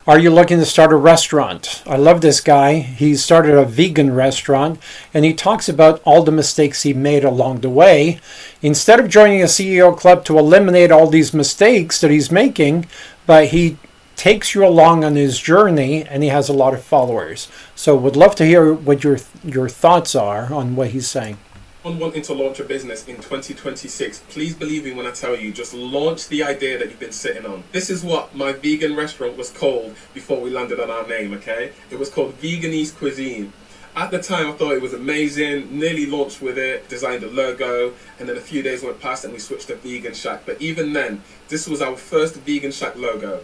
Are you looking to start a restaurant? I love this guy. He started a vegan restaurant and he talks about all the mistakes he made along the way. Instead of joining a CEO club to eliminate all these mistakes that he's making, but he takes you along on his journey and he has a lot of followers. So would love to hear what your thoughts are on what he's saying. On wanting to launch a business in 2026, please believe me when I tell you, just launch the idea that you've been sitting on. This is what my vegan restaurant was called before we landed on our name, okay? It was called Veganese Cuisine. At the time, I thought it was amazing, nearly launched with it, designed a logo, and then a few days went past and we switched to Vegan Shack. But even then, this was our first Vegan Shack logo.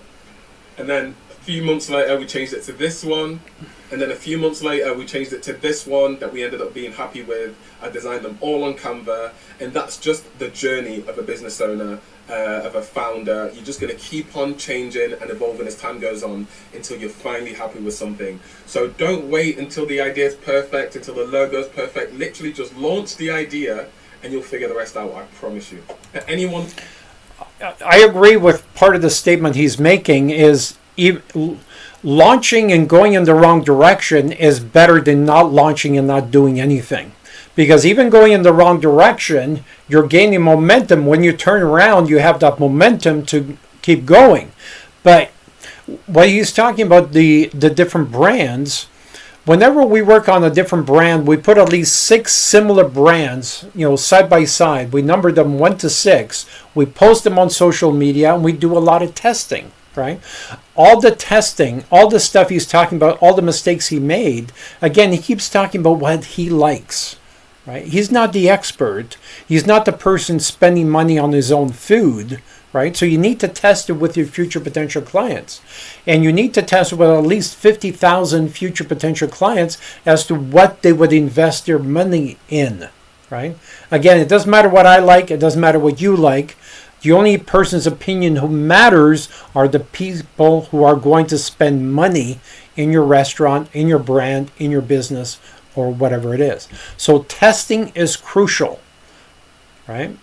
And then a few months later, we changed it to this one. And then a few months later, we changed it to this one that we ended up being happy with. I designed them all on Canva. And that's just the journey of a business owner, of a founder. You're just going to keep on changing and evolving as time goes on until you're finally happy with something. So don't wait until the idea is perfect, until the logo is perfect. Literally just launch the idea and you'll figure the rest out, I promise you. Anyone? I agree with part of the statement he's making is launching and going in the wrong direction is better than not launching and not doing anything. Because even going in the wrong direction, you're gaining momentum. When you turn around, you have that momentum to keep going. But what he's talking about, the different brands, whenever we work on a different brand, we put at least 6 similar brands, side by side. We number them 1 to 6. We post them on social media and we do a lot of testing. Right? All the testing, all the stuff he's talking about, all the mistakes he made, again, he keeps talking about what he likes. Right? He's not the expert. He's not the person spending money on his own food. Right? So you need to test it with your future potential clients. And you need to test it with at least 50,000 future potential clients as to what they would invest their money in. Right? Again, it doesn't matter what I like. It doesn't matter what you like. The only person's opinion who matters are the people who are going to spend money in your restaurant, in your brand, in your business, or whatever it is. So testing is crucial, right?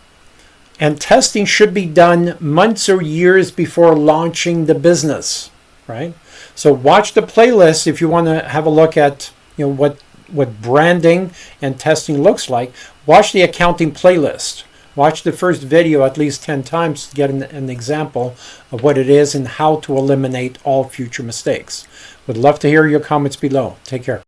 And testing should be done months or years before launching the business, right? So watch the playlist if you want to have a look at what branding and testing looks like. Watch the accounting playlist. Watch the first video at least 10 times to get an example of what it is and how to eliminate all future mistakes. Would love to hear your comments below. Take care.